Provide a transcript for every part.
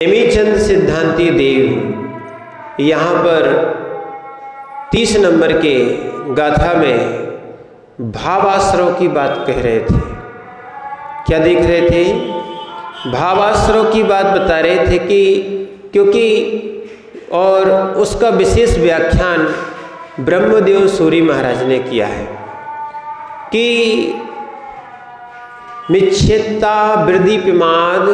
नेमीचंद सिद्धांती देव यहाँ पर 30 नंबर के गाथा में भावाश्रव की बात कह रहे थे। क्या देख रहे थे? भावाश्रव की बात बता रहे थे कि क्योंकि और उसका विशेष व्याख्यान ब्रह्मदेव सूरी महाराज ने किया है कि मिच्छेत्ता वृद्धि पिमाद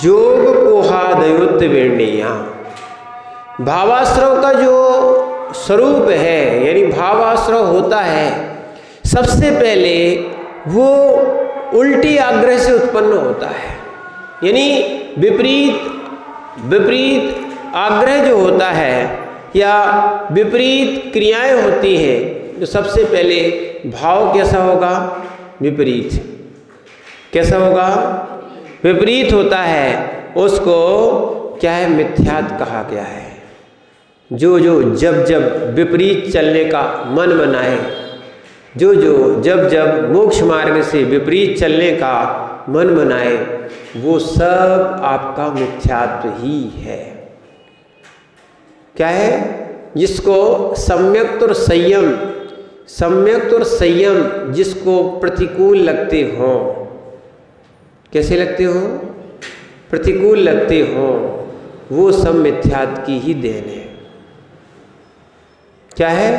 जोग कोहादयुत वेणीया। भावाश्रव का जो स्वरूप है, यानी भावाश्रव होता है, सबसे पहले वो उल्टी आग्रह से उत्पन्न होता है। यानी विपरीत आग्रह जो होता है या विपरीत क्रियाएं होती हैं, तो सबसे पहले भाव कैसा होगा? विपरीत। कैसा होगा? विपरीत होता है। उसको क्या है? मिथ्यात कहा गया है। जो जब विपरीत चलने का मन बनाए, जो जब मोक्ष मार्ग से विपरीत चलने का मन बनाए, वो सब आपका मिथ्यात्व ही है। क्या है? जिसको सम्यक्त और संयम जिसको प्रतिकूल लगते हो। कैसे लगते हो? प्रतिकूल लगते हो, वो सब मिथ्यात्व की ही देन है। क्या है?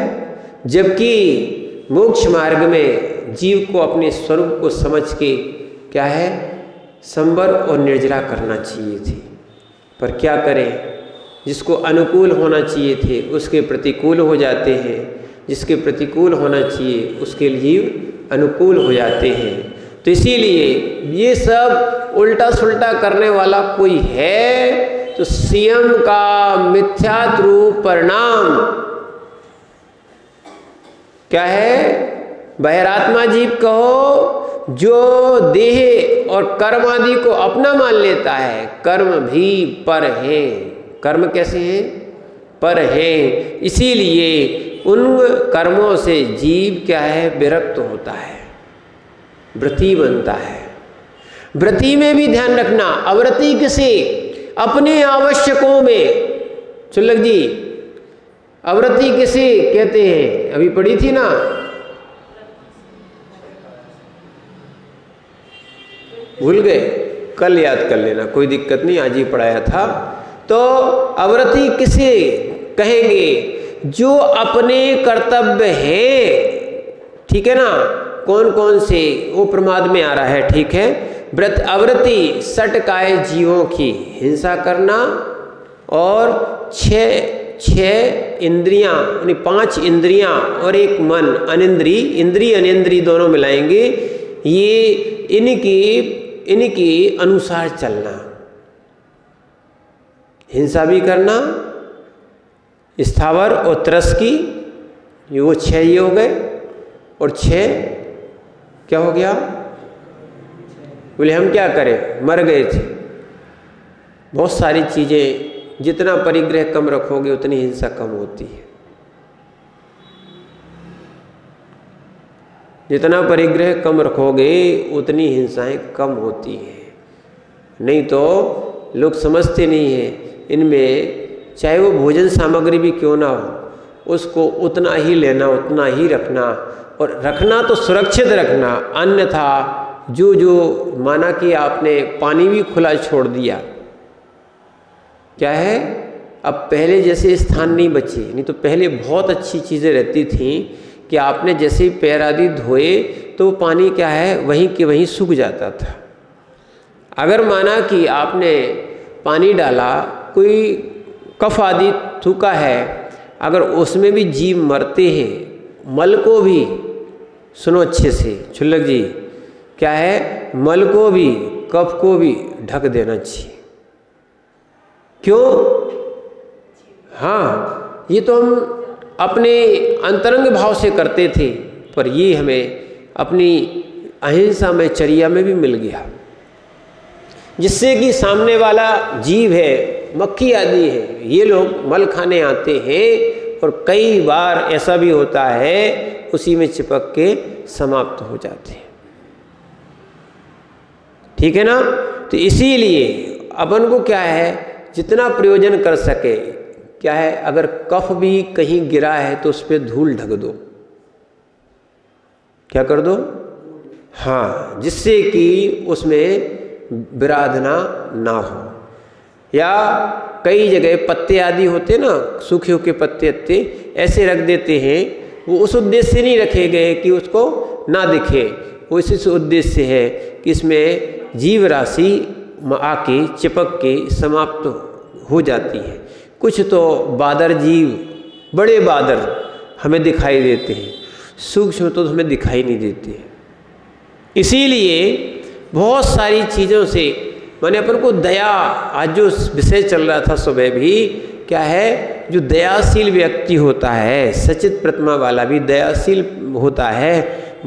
जबकि मोक्ष मार्ग में जीव को अपने स्वरूप को समझ के क्या है? संवर और निर्जरा करना चाहिए थी, पर क्या करें? जिसको अनुकूल होना चाहिए थे उसके प्रतिकूल हो जाते हैं, जिसके प्रतिकूल होना चाहिए उसके जीव अनुकूल हो जाते हैं। तो इसीलिए ये सब उल्टा सुल्टा करने वाला कोई है तो स्वयं का मिथ्यात्व रूप परिणाम क्या है? बहिरात्मा जीव कहो, जो देह और कर्म आदि को अपना मान लेता है। कर्म भी पर है। कर्म कैसे हैं? पर हैं। इसीलिए उन कर्मों से जीव क्या है? विरक्त होता है, व्रती बनता है। व्रती में भी ध्यान रखना, अव्रती किसे? अपने आवश्यकों में। चुल्लक जी, अव्रती किसे कहते हैं? अभी पढ़ी थी ना। भूल गए? कल याद कर लेना, कोई दिक्कत नहीं, आज ही पढ़ाया था। तो अव्रती किसे कहेंगे? जो अपने कर्तव्य हैं, ठीक है ना? कौन कौन से? वो प्रमाद में आ रहा है, ठीक है। अव्रती सटकाए जीवों की हिंसा करना, और छह इंद्रियां, यानी 5 इंद्रियां और एक मन, इंद्री अनिंद्री दोनों मिलाएंगे, ये इनकी अनुसार चलना। हिंसा भी करना, स्थावर और त्रस्की, ये वो 6 ये हो गए। और 6 क्या हो गया? बोले हम क्या करें, मर गए थे। बहुत सारी चीज़ें, जितना परिग्रह कम रखोगे उतनी हिंसा कम होती है। जितना परिग्रह कम रखोगे उतनी हिंसाएं कम होती हैं। नहीं तो लोग समझते नहीं हैं, इनमें चाहे वो भोजन सामग्री भी क्यों ना हो, उसको उतना ही लेना, उतना ही रखना, और रखना तो सुरक्षित रखना। अन्यथा जो माना कि आपने पानी भी खुला छोड़ दिया, क्या है? अब पहले जैसे स्थान नहीं बचे। नहीं तो पहले बहुत अच्छी चीज़ें रहती थी कि आपने जैसे ही पैर आदि धोए तो पानी क्या है? वहीं के वहीं सूख जाता था। अगर माना कि आपने पानी डाला, कोई कफ आदि थूका है, अगर उसमें भी जीव मरते हैं, मल को भी, सुनो अच्छे से छुल्लक जी, क्या है? मल को भी, कफ को भी ढक देना चाहिए। क्यों? हाँ, ये तो हम अपने अंतरंग भाव से करते थे, पर ये हमें अपनी अहिंसा में, चर्या में भी मिल गया, जिससे कि सामने वाला जीव है, मक्खी आदि है, ये लोग मल खाने आते हैं और कई बार ऐसा भी होता है उसी में चिपक के समाप्त हो जाते हैं। ठीक है ना? तो इसीलिए अपन को क्या है जितना प्रयोजन कर सके, क्या है अगर कफ भी कहीं गिरा है तो उस पर धूल ढक दो, क्या कर दो, हाँ, जिससे कि उसमें विराधना ना हो। या कई जगह पत्ते आदि होते ना, सूखे हुए पत्ते ऐसे रख देते हैं, वो उस उद्देश्य से नहीं रखे गए कि उसको ना दिखे, वो इस उद्देश्य से है कि इसमें जीव राशि आके चिपक के समाप्त हो जाती है। कुछ तो बादर जीव, बड़े बादर हमें दिखाई देते हैं, सूक्ष्म तो हमें दिखाई नहीं देते हैं। इसीलिए बहुत सारी चीज़ों से मैंने अपन को दया, आज जो विषय चल रहा था सुबह भी, क्या है जो दयाशील व्यक्ति होता है, सचित प्रतिमा वाला भी दयाशील होता है,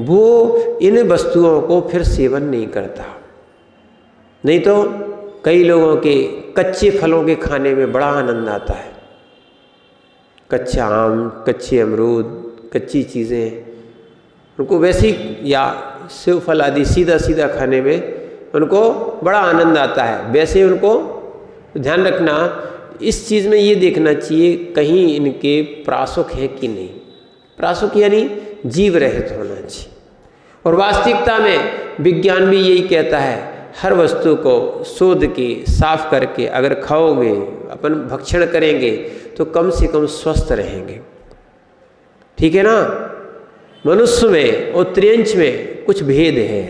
वो इन वस्तुओं को फिर सेवन नहीं करता। नहीं तो कई लोगों के कच्चे फलों के खाने में बड़ा आनंद आता है, कच्चा आम, कच्चे अमरूद, कच्ची चीज़ें उनको वैसे ही, या सेव फल आदि सीधा सीधा खाने में उनको बड़ा आनंद आता है। वैसे उनको ध्यान रखना, इस चीज़ में ये देखना चाहिए कहीं इनके प्रासुक है कि नहीं, प्रासुक यानी जीव रहित होना चाहिए। और वास्तविकता में विज्ञान भी यही कहता है, हर वस्तु को शोध के साफ करके अगर खाओगे, अपन भक्षण करेंगे तो कम से कम स्वस्थ रहेंगे, ठीक है ना। मनुष्य में और त्रियंच में कुछ भेद है,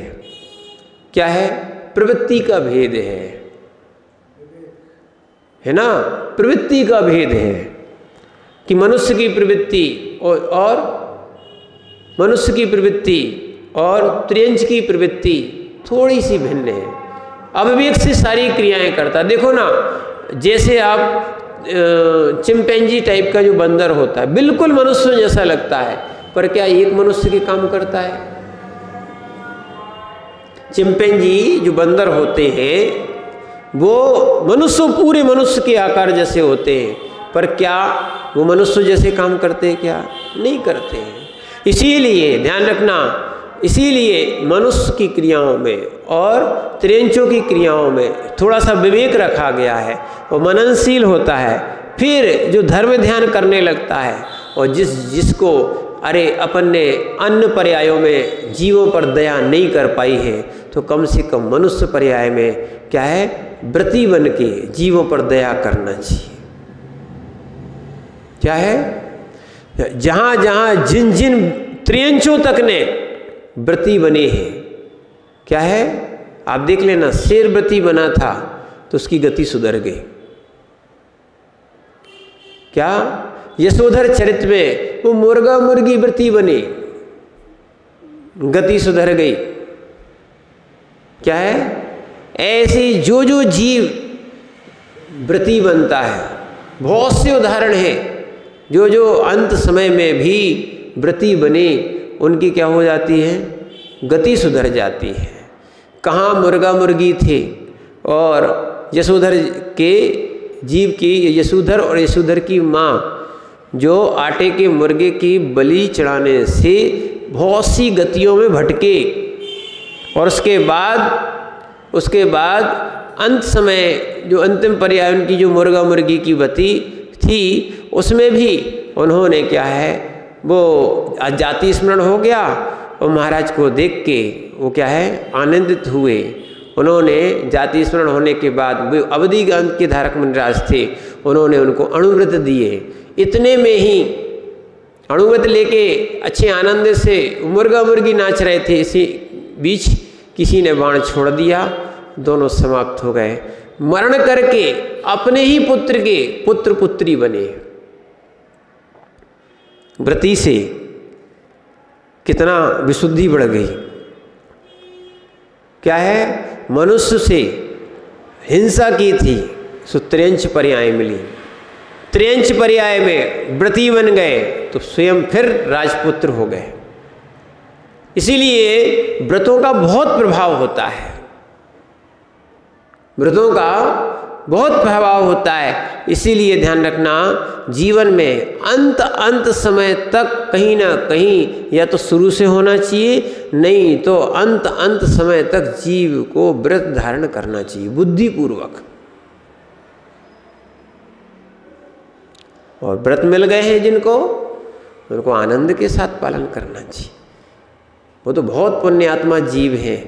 क्या है, प्रवृत्ति का भेद है ना, प्रवृत्ति का भेद है कि मनुष्य की प्रवृत्ति और मनुष्य की प्रवृत्ति और त्रियंच की प्रवृत्ति थोड़ी सी भिन्न है। अविवेक से सारी क्रियाएं करता, देखो ना, जैसे आप चिंपैंजी टाइप का जो बंदर होता है बिल्कुल मनुष्य जैसा लगता है, पर क्या एक मनुष्य के काम करता है? चिंपैंजी जो बंदर होते हैं वो मनुष्य, पूरे मनुष्य के आकार जैसे होते हैं, पर क्या वो मनुष्य जैसे काम करते हैं? क्या नहीं करते हैं। इसीलिए ध्यान रखना, इसीलिए मनुष्य की क्रियाओं में और त्रियंचों की क्रियाओं में थोड़ा सा विवेक रखा गया है, और मननशील होता है। फिर जो धर्म ध्यान करने लगता है, और जिसको अरे अपन ने अन्य पर्यायों में जीवों पर दया नहीं कर पाई है, तो कम से कम मनुष्य पर्याय में क्या है, व्रती बन के जीवों पर दया करना चाहिए। क्या है, जहाँ जहाँ जिन जिन त्रियंचों तक ने व्रती बने हैं, क्या है, आप देख लेना, शेर व्रती बना था तो उसकी गति सुधर गई। क्या, यशोधर चरित्र में वो मुर्गा मुर्गी व्रती बने, गति सुधर गई। क्या है, ऐसे जो जो जीव व्रती बनता है, बहुत से उदाहरण हैं, जो जो अंत समय में भी व्रती बने उनकी क्या हो जाती है, गति सुधर जाती है। कहाँ मुर्गा मुर्गी थे, और यशोधर के जीव की, यशोधर और यशोधर की माँ जो आटे के मुर्गे की बलि चढ़ाने से बहुत सी गतियों में भटके, और उसके बाद अंत समय जो अंतिम पर्याय उनकी जो मुर्गा मुर्गी की गति थी, उसमें भी उन्होंने क्या है, वो जाति स्मरण हो गया, और महाराज को देख के वो क्या है, आनंदित हुए। उन्होंने जाति स्मरण होने के बाद वो अवधि गंध के धारक मुनिराज थे, उन्होंने उनको अणुव्रत दिए। इतने में ही अणुव्रत लेके अच्छे आनंद से मुर्गा मुर्गी नाच रहे थे, इसी बीच किसी ने बाण छोड़ दिया, दोनों समाप्त हो गए। मरण करके अपने ही पुत्र के पुत्र पुत्री बने। व्रती से कितना विशुद्धि बढ़ गई। क्या है, मनुष्य से हिंसा की थी, सो त्रियंच पर्याय मिली। त्रियंच पर्याय में व्रती बन गए तो स्वयं फिर राजपुत्र हो गए। इसीलिए व्रतों का बहुत प्रभाव होता है, व्रतों का बहुत प्रभाव होता है। इसीलिए ध्यान रखना, जीवन में अंत समय तक कहीं ना कहीं या तो शुरू से होना चाहिए, नहीं तो अंत समय तक जीव को व्रत धारण करना चाहिए बुद्धिपूर्वक। और व्रत मिल गए हैं जिनको, उनको आनंद के साथ पालन करना चाहिए। वो तो बहुत पुण्यात्मा जीव हैं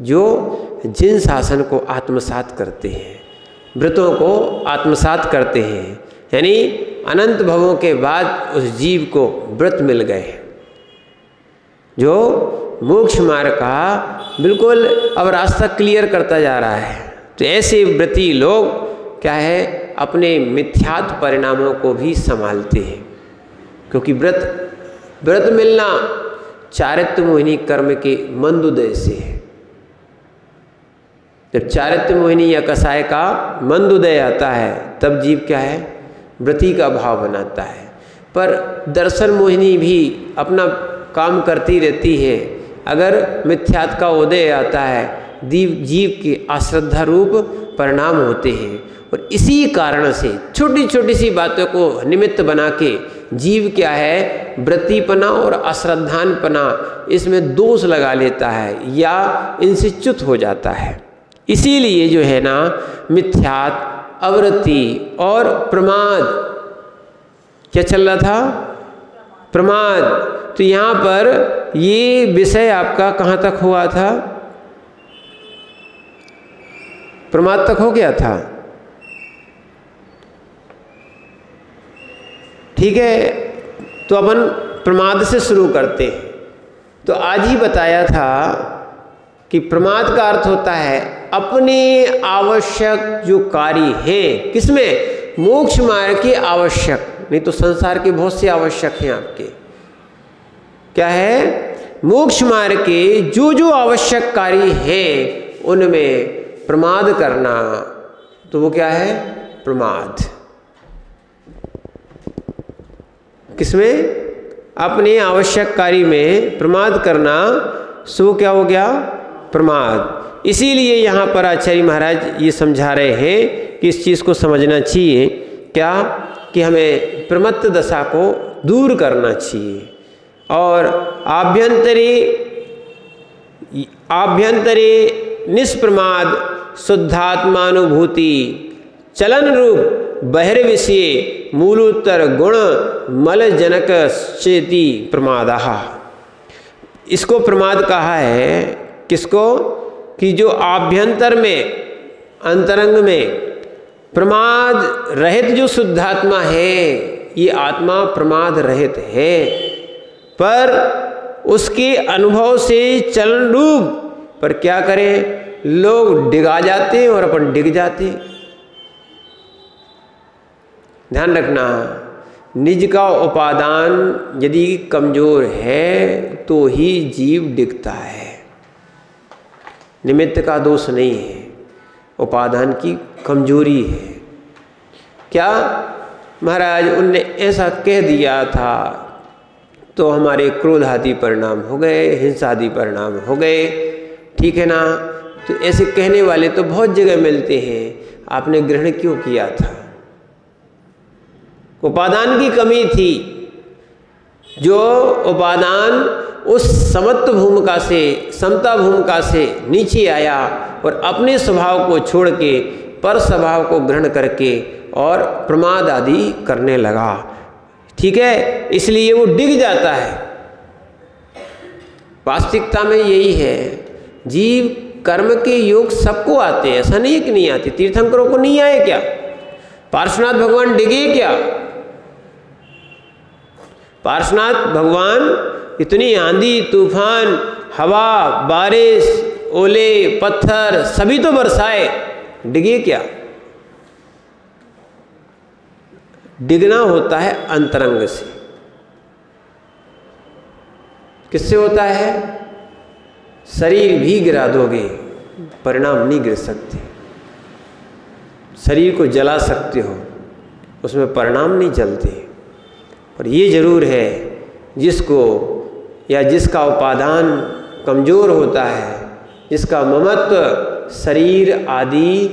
जो जिन शासन को आत्मसात करते हैं, व्रतों को आत्मसात करते हैं, यानी अनंत भवों के बाद उस जीव को व्रत मिल गए जो मोक्ष मार्ग का बिल्कुल अब रास्ता क्लियर करता जा रहा है। तो ऐसे व्रती लोग क्या है, अपने मिथ्यात्व परिणामों को भी संभालते हैं, क्योंकि व्रत मिलना चारित्र मोहिनी कर्म के मंदोदय से है। जब चारित्र मोहिनी या कसाय का मंदोदय आता है तब जीव क्या है, व्रती का भाव बनाता है। पर दर्शन मोहिनी भी अपना काम करती रहती है। अगर मिथ्यात्व का उदय आता है, जीव के अश्रद्धा रूप परिणाम होते हैं। और इसी कारण से छोटी छोटी सी बातों को निमित्त बना के जीव क्या है, व्रतीपना और अश्रद्धानपना इसमें दोष लगा लेता है या इनसे च्युत हो जाता है। इसीलिए जो है ना, मिथ्यात्व, अवृत्ति और प्रमाद, क्या चल रहा था, प्रमाद। तो यहाँ पर ये विषय आपका कहाँ तक हुआ था, प्रमाद तक हो गया था। ठीक है, तो अपन प्रमाद से शुरू करते हैं। तो आज ही बताया था कि प्रमाद का अर्थ होता है अपने आवश्यक जो कार्य हैं, किसमें, मोक्ष मार्ग के आवश्यक, नहीं तो संसार के बहुत से आवश्यक हैं आपके, क्या है, मोक्ष मार्ग के जो जो आवश्यक कार्य हैं उनमें प्रमाद करना, तो वो क्या है, प्रमाद। किसमें, अपने आवश्यक कार्य में प्रमाद करना, सो क्या हो गया, प्रमाद। इसीलिए यहाँ पर आचार्य महाराज ये समझा रहे हैं कि इस चीज़ को समझना चाहिए, क्या, कि हमें प्रमत्त दशा को दूर करना चाहिए और आभ्यंतरे निष्प्रमाद शुद्धात्मानुभूति चलन रूप बहिर्विषय मूलोत्तर गुण मल जनक चेति प्रमादः। इसको प्रमाद कहा है, किसको, कि जो आभ्यंतर में, अंतरंग में प्रमाद रहित जो शुद्धात्मा है, ये आत्मा प्रमाद रहित है, पर उसके अनुभव से चलन रूप पर क्या करें, लोग डिगा जाते हैं और अपन डिग जाते हैं। ध्यान रखना, निज का उपादान यदि कमजोर है तो ही जीव डिगता है, निमित्त का दोष नहीं है, उपादान की कमजोरी है। क्या महाराज उनने ऐसा कह दिया था तो हमारे क्रोध आदि परिणाम हो गए, हिंसा आदि परिणाम हो गए, ठीक है ना। तो ऐसे कहने वाले तो बहुत जगह मिलते हैं, आपने ग्रहण क्यों किया था, उपादान की कमी थी। जो उपादान उस समत्व भूमिका से, समता भूमिका से नीचे आया और अपने स्वभाव को छोड़ के पर स्वभाव को ग्रहण करके और प्रमाद आदि करने लगा, ठीक है, इसलिए वो डिग जाता है। वास्तविकता में यही है, जीव कर्म के योग सबको आते हैं, ऐसा नहीं है कि नहीं आते। तीर्थंकरों को नहीं आए क्या, पार्श्वनाथ भगवान डिगे क्या, पार्श्वनाथ भगवान इतनी आंधी तूफान, हवा, बारिश, ओले, पत्थर सभी तो बरसाए, डिगे क्या। डिगना होता है अंतरंग से। किससे होता है, शरीर भी गिरा दोगे परिणाम नहीं गिर सकते, शरीर को जला सकते हो उसमें परिणाम नहीं जलते। पर ये जरूर है, जिसको या जिसका उपादान कमज़ोर होता है, जिसका ममत्व शरीर आदि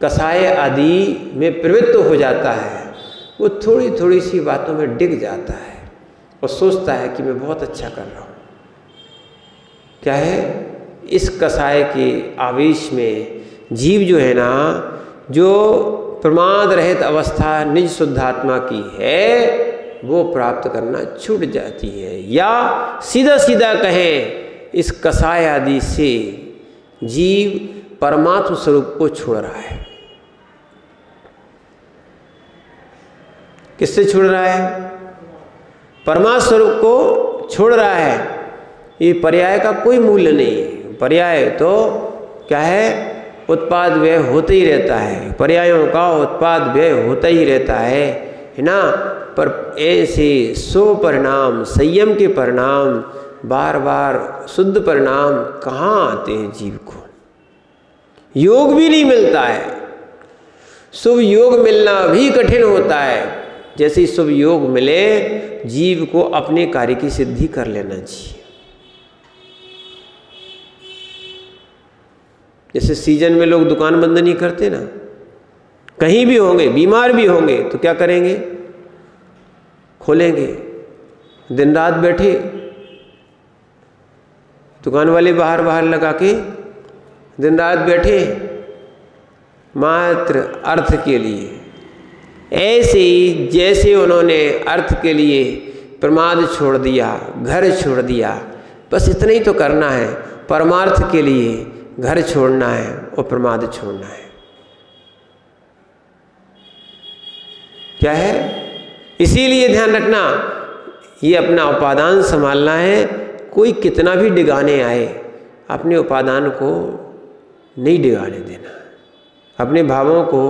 कसाय आदि में प्रवृत्त हो जाता है, वो थोड़ी थोड़ी सी बातों में डिग जाता है और सोचता है कि मैं बहुत अच्छा कर रहा हूँ। क्या है, इस कसाय के आवेश में जीव जो है ना, जो प्रमाद रहित अवस्था निज शुद्धात्मा की है, वो प्राप्त करना छूट जाती है। या सीधा सीधा कहें, इस कसाय आदि से जीव परमात्म स्वरूप को छोड़ रहा है। किससे छोड़ रहा है? परमात्म स्वरूप को छोड़ रहा है। ये पर्याय का कोई मूल्य नहीं है। पर्याय तो क्या है? उत्पाद व्यय होते ही रहता है, पर्यायों का उत्पाद व्यय होता ही रहता है ना। पर ऐसे सो परिणाम, संयम के परिणाम, बार बार शुद्ध परिणाम कहाँ आते हैं जीव को? योग भी नहीं मिलता है। शुभ योग मिलना भी कठिन होता है। जैसे शुभ योग मिले, जीव को अपने कार्य की सिद्धि कर लेना चाहिए। जैसे सीजन में लोग दुकान बंद नहीं करते ना, कहीं भी होंगे, बीमार भी होंगे तो क्या करेंगे? खोलेंगे। दिन रात बैठे दुकान वाले बाहर बाहर लगा के दिन रात बैठे मात्र अर्थ के लिए। ऐसे ही जैसे उन्होंने अर्थ के लिए प्रमाद छोड़ दिया, घर छोड़ दिया, बस इतना ही तो करना है। परमार्थ के लिए घर छोड़ना है और प्रमाद छोड़ना है। क्या है? इसीलिए ध्यान रखना, ये अपना उपादान संभालना है। कोई कितना भी डिगाने आए, अपने उपादान को नहीं डिगाने देना, अपने भावों को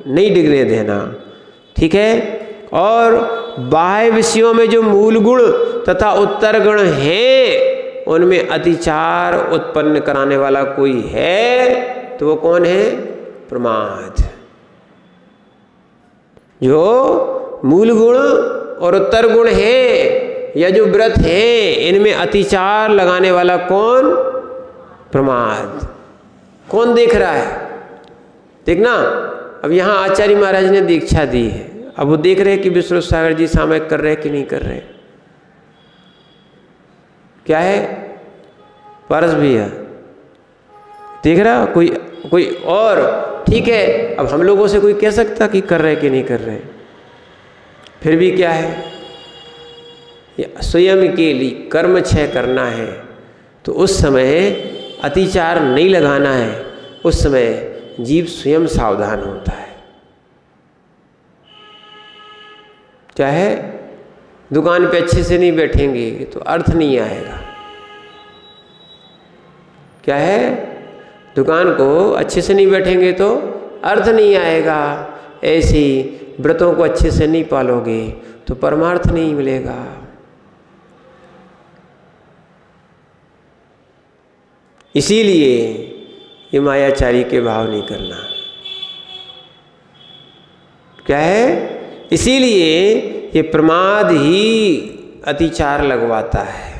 नहीं डिगने देना। ठीक है? और बाह्य विषयों में जो मूल गुण तथा उत्तर गुण हैं, उनमें अतिचार उत्पन्न कराने वाला कोई है तो वो कौन है? प्रमाद। जो मूल गुण और उत्तर गुण है या जो व्रत है, इनमें अतिचार लगाने वाला कौन? प्रमाद। कौन देख रहा है? देखना, अब यहाँ आचार्य महाराज ने दीक्षा दी है, अब वो देख रहे हैं कि विश्वरूप सागर जी सामयिक कर रहे हैं कि नहीं कर रहे। क्या है? पारस भी है, देख रहा कोई और। ठीक है, अब हम लोगों से कोई कह सकता कि कर रहे कि नहीं कर रहे। फिर भी क्या है? स्वयं के लिए कर्म क्षय करना है तो उस समय अतिचार नहीं लगाना है। उस समय जीव स्वयं सावधान होता है। क्या है? दुकान पे अच्छे से नहीं बैठेंगे तो अर्थ नहीं आएगा। क्या है? दुकान को अच्छे से नहीं बैठेंगे तो अर्थ नहीं आएगा। ऐसे ही व्रतों को अच्छे से नहीं पालोगे तो परमार्थ नहीं मिलेगा। इसीलिए ये मायाचारी के भाव नहीं करना। क्या है? इसीलिए ये प्रमाद ही अतिचार लगवाता है।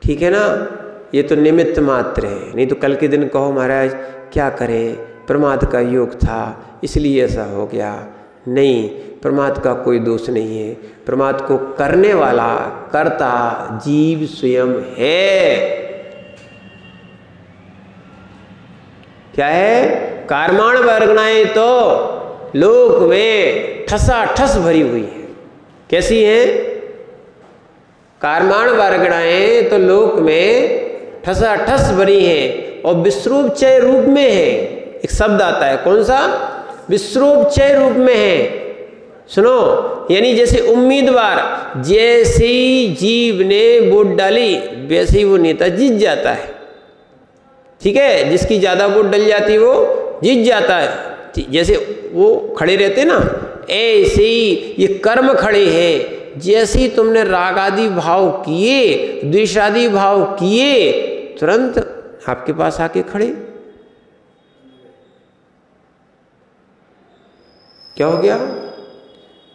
ठीक है ना? ये तो निमित्त मात्र है, नहीं तो कल के दिन कहो महाराज क्या करें, प्रमाद का योग था इसलिए ऐसा हो गया। नहीं, प्रमाद का कोई दोष नहीं है। प्रमाद को करने वाला कर्ता जीव स्वयं है। क्या है? कर्माण वर्गणाएं तो लोक में ठसाठस भरी हुई है। कैसी है? कर्माण वर्गणाएं तो लोक में ठसाठस भरी है और विश्वरूप चय रूप में है। एक शब्द आता है, कौन सा? विश्वरूप चय रूप में है। सुनो, यानी जैसे उम्मीदवार, जैसे जीव ने वोट डाली वैसे ही वो नेता जीत जाता है। ठीक है? जिसकी ज्यादा वोट डल जाती है वो जीत जाता है। जैसे वो खड़े रहते ना, ऐसे ही ये कर्म खड़े हैं। जैसे ही तुमने रागादि भाव किए, द्वेषादि भाव किए, तुरंत आपके पास आके खड़े। क्या हो गया?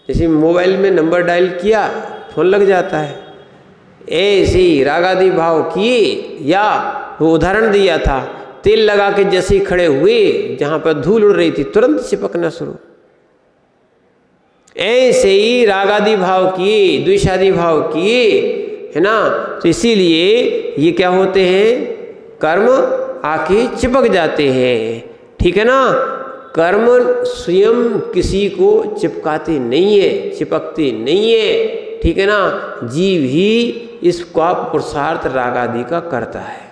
जैसे मोबाइल में नंबर डायल किया, फोन लग जाता है। ऐसे ही रागादि भाव किए, या वो उदाहरण दिया था, तेल लगा के जैसे ही खड़े हुए, जहां पर धूल उड़ रही थी तुरंत चिपकना शुरू। ऐसे ही रागादि भाव किए, द्वेषादि भाव किए, है ना? तो इसीलिए ये क्या होते हैं? कर्म आके चिपक जाते हैं। ठीक है ना? कर्म स्वयं किसी को चिपकाते नहीं है, चिपकते नहीं है, ठीक है ना। जीव ही इसका पुरुषार्थ राग आदि का करता है।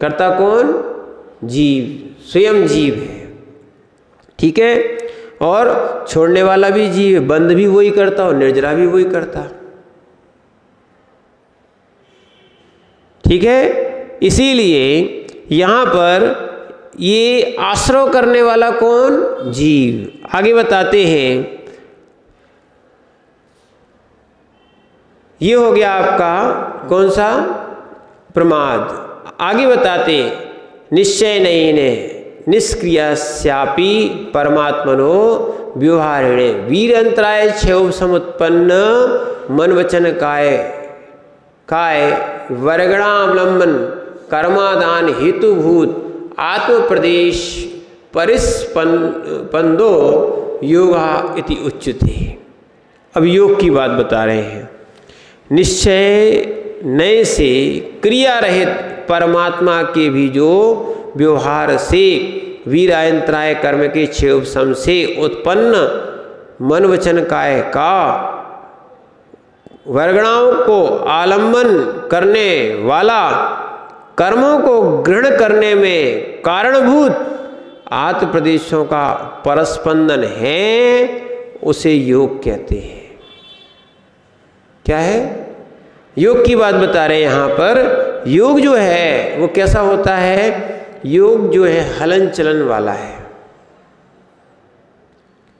करता कौन? जीव, स्वयं जीव है, ठीक है। और छोड़ने वाला भी जीव है, बंध भी वही करता और निर्जरा भी वही करता, ठीक है। इसीलिए यहां पर ये आश्रय करने वाला कौन? जीव। आगे बताते हैं, ये हो गया आपका कौन सा? प्रमाद। आगे बताते, निश्चय नहीं ने निष्क्रियस्यापि परमात्मनो व्यवहारिणे वीर अंतराय क्षोभ समुत्पन्न मन वचन काय वर्गणावलंबन कर्मादान हेतुभूत आत्म प्रदेश परिस्पंदो योगा इति उच्यते। अब योग की बात बता रहे हैं। निश्चय नए से क्रिया रहित परमात्मा के भी जो व्यवहार से वीरायंत्राय कर्म के क्षोभ सम से उत्पन्न मन वचन काय का वर्गणाओं को आलंबन करने वाला कर्मों को ग्रहण करने में कारणभूत आत्म प्रदेशों का परस्पंदन है, उसे योग कहते हैं। क्या है? योग की बात बता रहे हैं यहाँ पर। योग जो है वो कैसा होता है? योग जो है हलन चलन वाला है।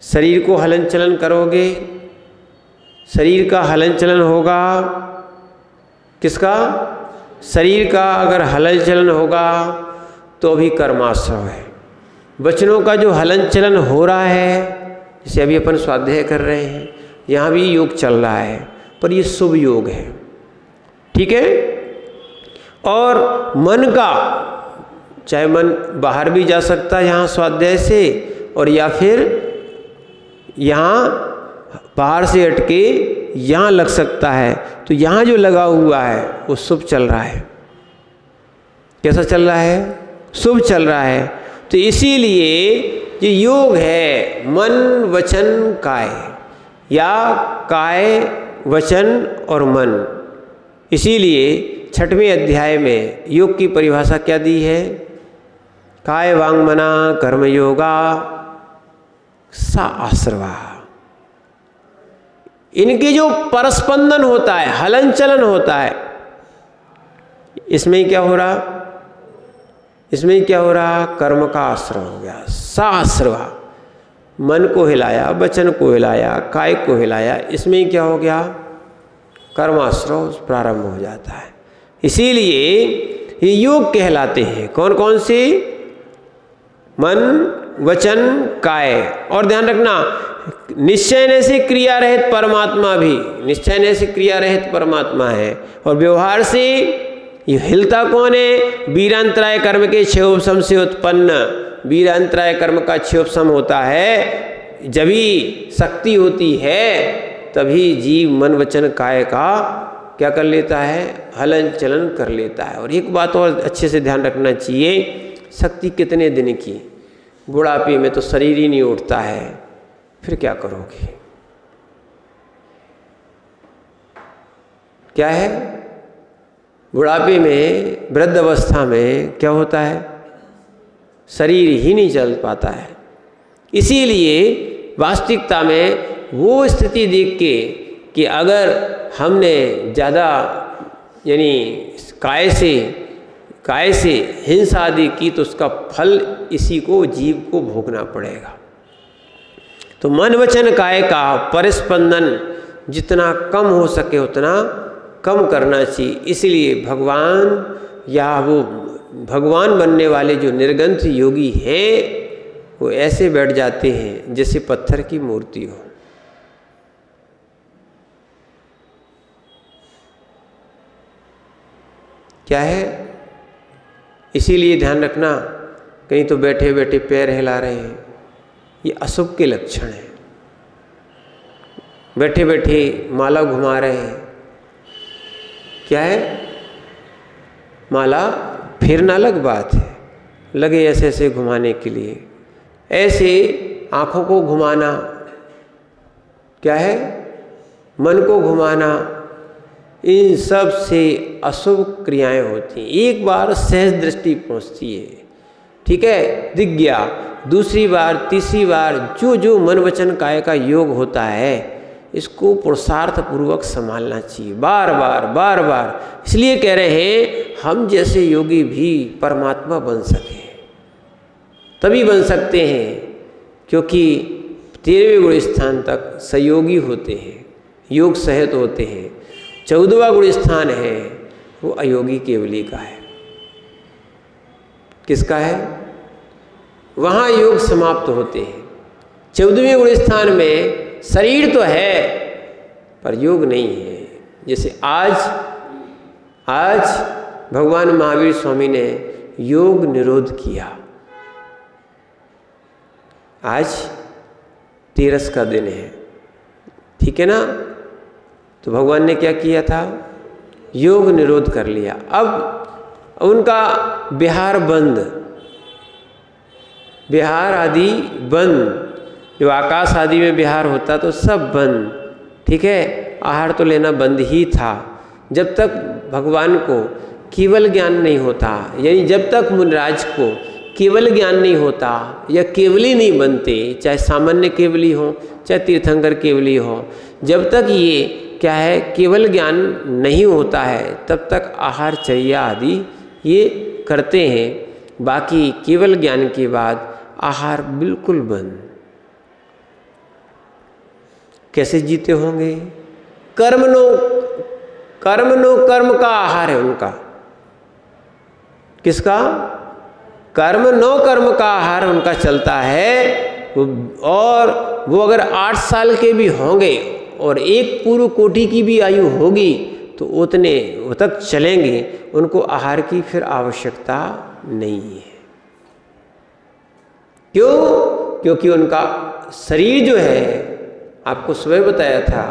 शरीर को हलन चलन करोगे, शरीर का हलन चलन होगा। किसका? शरीर का अगर हलन चलन होगा तो अभी कर्माश्रय है। वचनों का जो हलन चलन हो रहा है, जैसे अभी अपन स्वाध्याय कर रहे हैं, यहाँ भी योग चल रहा है, पर ये शुभ योग है, ठीक है। और मन का, चाहे मन बाहर भी जा सकता है यहाँ स्वाध्याय से, और या फिर यहाँ बाहर से हटके यहाँ लग सकता है। तो यहाँ जो लगा हुआ है वो शुभ चल रहा है। कैसा चल रहा है? शुभ चल रहा है। तो इसीलिए ये योग है मन वचन काय, या काय वचन और मन। इसीलिए 6वें अध्याय में योग की परिभाषा क्या दी है? काय वांग मना कर्म योगा सा आश्रवा। इनके जो परस्पंदन होता है, हलन चलन होता है, इसमें क्या हो रहा? इसमें क्या हो रहा? कर्म का आश्रय हो गया। सा आश्रवा, मन को हिलाया, वचन को हिलाया, काय को हिलाया, इसमें क्या हो गया? कर्माश्रय प्रारंभ हो जाता है। इसीलिए ये योग कहलाते हैं। कौन कौन से? मन वचन काय। और ध्यान रखना, निश्चय से क्रिया रहित परमात्मा भी, निश्चय से क्रिया रहित परमात्मा है। और व्यवहार से ये हिलता कौन है? वीरांतराय कर्म के क्षोभ सम से उत्पन्न। वीरांतराय कर्म का क्षोभ सम होता है, जब ही शक्ति होती है तभी जीव मन वचन काय का क्या कर लेता है? हलन चलन कर लेता है। और एक बात और अच्छे से ध्यान रखना चाहिए, शक्ति कितने दिन की? बुढ़ापे में तो शरीर ही नहीं उठता है, फिर क्या करोगे? क्या है? बुढ़ापे में, वृद्ध अवस्था में क्या होता है? शरीर ही नहीं चल पाता है। इसीलिए वास्तविकता में वो स्थिति देख के कि अगर हमने ज़्यादा यानी काय से हिंसा आदि की तो उसका फल इसी को, जीव को भोगना पड़ेगा। तो मन वचन काय का परिस्पंदन जितना कम हो सके उतना कम करना चाहिए। इसलिए भगवान या वो भगवान बनने वाले जो निर्ग्रंथ योगी हैं वो ऐसे बैठ जाते हैं जैसे पत्थर की मूर्ति हो। क्या है? इसीलिए ध्यान रखना, कहीं तो बैठे बैठे पैर हिला रहे हैं, ये अशुभ के लक्षण है। बैठे बैठे माला घुमा रहे हैं, क्या है? माला फेरना अलग बात है, लगे ऐसे ऐसे घुमाने के लिए, ऐसे आँखों को घुमाना क्या है, मन को घुमाना, इन सब से अशुभ क्रियाएं होती हैं। एक बार सहज दृष्टि पहुंचती है, ठीक है, दिख गया, दूसरी बार, तीसरी बार, जो जो मन वचन काया का योग होता है इसको पुरुषार्थ पूर्वक संभालना चाहिए, बार बार बार बार। इसलिए कह रहे हैं हम जैसे योगी भी परमात्मा बन सके, तभी बन सकते हैं क्योंकि 13वें गुण स्थान तक सहयोगी होते हैं, योग सहित होते हैं। 14वां गुण स्थान है वो अयोगी केवली का है। किसका है? वहाँ योग समाप्त होते हैं। 14वें गुण स्थान में शरीर तो है पर योग नहीं है। जैसे आज भगवान महावीर स्वामी ने योग निरोध किया। आज तेरस का दिन है, ठीक है ना, तो भगवान ने क्या किया था? योग निरोध कर लिया। अब उनका विहार बंद, विहार आदि बंद, जो आकाश आदि में विहार होता तो सब बंद, ठीक है, आहार तो लेना बंद ही था। जब तक भगवान को केवल ज्ञान नहीं होता, यानी जब तक मुनिराज को केवल ज्ञान नहीं होता या केवली नहीं बनते, चाहे सामान्य केवली हो चाहे तीर्थंकर केवली हो, जब तक ये क्या है केवल ज्ञान नहीं होता है तब तक आहार चर्या आदि ये करते हैं। बाकी केवल ज्ञान के बाद आहार बिल्कुल बंद। कैसे जीते होंगे? कर्म नो कर्म का आहार है उनका। किसका? कर्म नो कर्म का आहार उनका चलता है। और वो अगर 8 साल के भी होंगे और एक पूर्व कोटि की भी आयु होगी तो उतने तक चलेंगे, उनको आहार की फिर आवश्यकता नहीं है। क्यों? क्योंकि उनका शरीर जो है, आपको सुबह बताया था,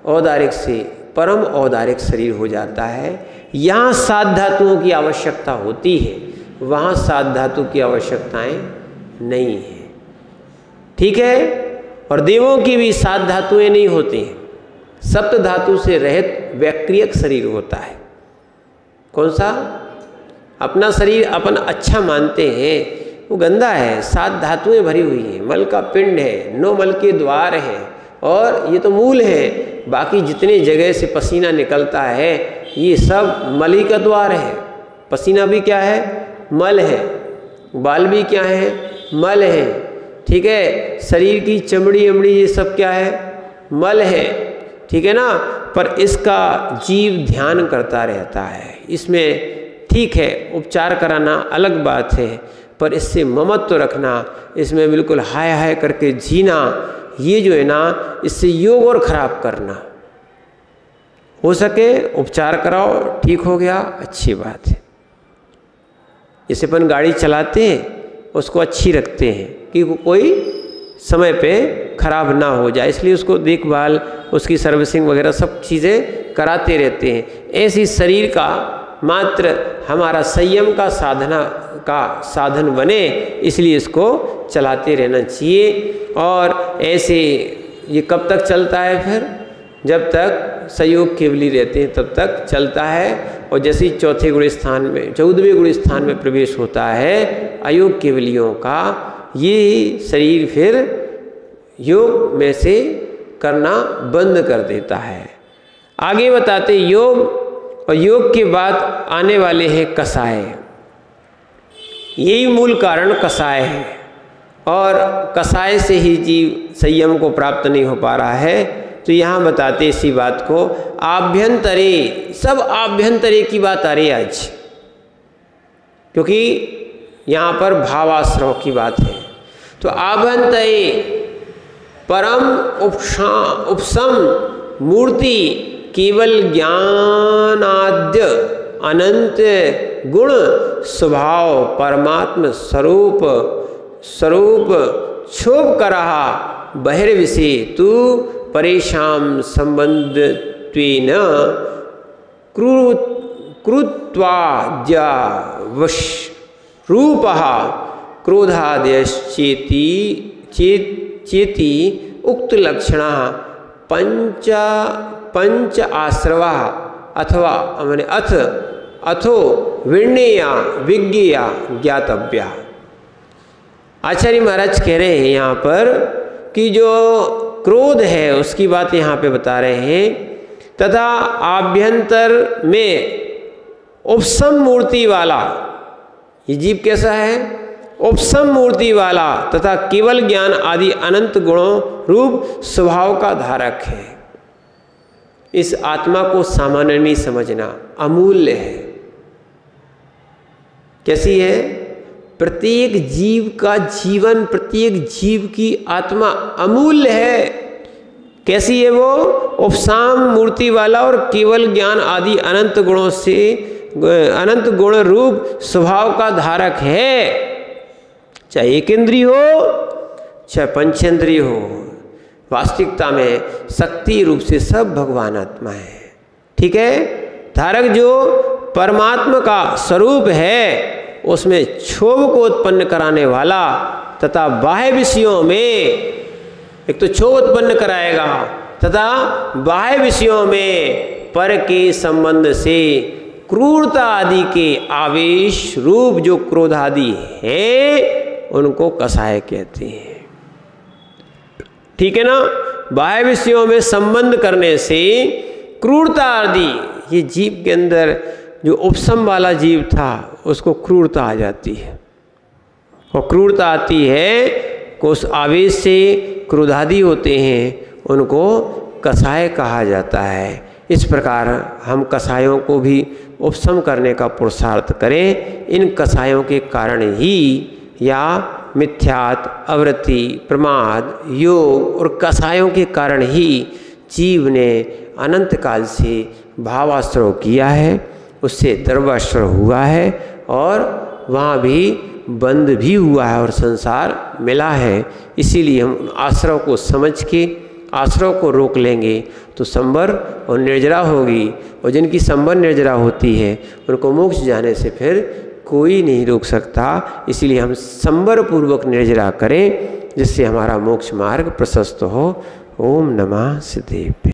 औदारिक से परम औदारिक शरीर हो जाता है। यहाँ 7 धातुओं की आवश्यकता होती है, वहाँ 7 धातु की आवश्यकताएं नहीं है, ठीक है। और देवों की भी 7 धातुएं नहीं होती हैं, 7 धातु से रहित वैक्रियक शरीर होता है। कौन सा? अपना शरीर अपन अच्छा मानते हैं, वो गंदा है, 7 धातुएं भरी हुई हैं। मल का पिंड है, 9 मल के द्वार हैं और ये तो मूल है। बाकी जितने जगह से पसीना निकलता है ये सब मल ही का द्वार है। पसीना भी क्या है? मल है। बाल भी क्या है? मल है, ठीक है। शरीर की चमड़ी अमड़ी ये सब क्या है? मल है, ठीक है ना। पर इसका जीव ध्यान करता रहता है। इसमें ठीक है उपचार कराना अलग बात है, पर इससे ममत्व रखना, इसमें बिल्कुल हाय हाय करके जीना, ये जो है ना इससे योग और खराब करना। हो सके उपचार कराओ, ठीक हो गया, अच्छी बात है। जैसे अपन गाड़ी चलाते हैं उसको अच्छी रखते हैं कि कोई समय पे खराब ना हो जाए, इसलिए उसको देखभाल, उसकी सर्विसिंग वगैरह सब चीज़ें कराते रहते हैं। ऐसी शरीर का मात्र हमारा संयम का साधन बने, इसलिए इसको चलाते रहना चाहिए। और ऐसे ये कब तक चलता है? फिर जब तक संयोग केवली रहते हैं तब तक चलता है। और जैसे ही 4वें गुण स्थान में 14वें गुण स्थान में प्रवेश होता है अयोग केवलियों का, ये शरीर फिर योग में से करना बंद कर देता है। आगे बताते योग, और योग के बाद आने वाले हैं कसाय। यही मूल कारण कसाय है, और कसाय से ही जीव संयम को प्राप्त नहीं हो पा रहा है। तो यहाँ बताते इसी बात को, आभ्यंतरे, सब आभ्यंतरे की बात आ रही है आज, क्योंकि यहाँ पर भावाश्रव की बात है। तो आभ्यंतरे परम उपसम मूर्ति केवल ज्ञानाद्य अनंत गुण स्वभाव परमात्म स्वरूप क्षोभ करहा बहिर्विषय तू परेशान संबंध त्वेन कृत्वाद्या वश रूपः क्रोधादयश्चेति चेति उक्त लक्षणा पंच आश्रवा अथवा मैंने अथो विण्णेया विज्ञेया ज्ञातव्या। आचार्य महाराज कह रहे हैं यहाँ पर कि जो क्रोध है उसकी बात यहाँ पे बता रहे हैं, तथा आभ्यंतर में उपसम मूर्ति वाला, ये जीव कैसा है? उपसम मूर्ति वाला तथा केवल ज्ञान आदि अनंत गुणों रूप स्वभाव का धारक है। इस आत्मा को सामान्य नहीं समझना, अमूल्य है। कैसी है? प्रत्येक जीव का जीवन, प्रत्येक जीव की आत्मा अमूल्य है। कैसी है वो? उपसाम मूर्ति वाला और केवल ज्ञान आदि अनंत गुणों से अनंत गुण रूप स्वभाव का धारक है, चाहे एक इंद्रिय हो चाहे पंचेंद्रिय हो। वास्तविकता में शक्ति रूप से सब भगवान आत्मा है। ठीक है? धारक जो परमात्मा का स्वरूप है उसमें क्षोभ को उत्पन्न कराने वाला तथा बाह्य विषयों में एक तो क्षोभ उत्पन्न कराएगा तथा बाह्य विषयों में पर के संबंध से क्रूरता आदि के आवेश रूप जो क्रोध आदि है उनको कसाय कहते हैं। ठीक है ना? बाह्य विषयों में संबंध करने से क्रूरता आदि, ये जीव के अंदर जो उपसम वाला जीव था उसको क्रूरता आ जाती है, और क्रूरता आती है को उस आवेश से क्रोधादि होते हैं, उनको कसाय कहा जाता है। इस प्रकार हम कसायों को भी उपशम करने का पुरुषार्थ करें। इन कसायों के कारण ही या मिथ्यात, अवृत्ति, प्रमाद, योग और कसायों के कारण ही जीव ने अनंत काल से भावाश्रय किया है, उससे द्रव्याश्रय हुआ है और वहाँ भी बंद भी हुआ है और संसार मिला है। इसीलिए हम आश्रय को समझ के आश्रय को रोक लेंगे तो संवर और निर्जरा होगी, और जिनकी संवर निर्जरा होती है उनको मोक्ष जाने से फिर कोई नहीं रोक सकता। इसीलिए हम संवर पूर्वक निर्जरा करें जिससे हमारा मोक्ष मार्ग प्रशस्त हो। ओम नमः सिद्धेभ्य।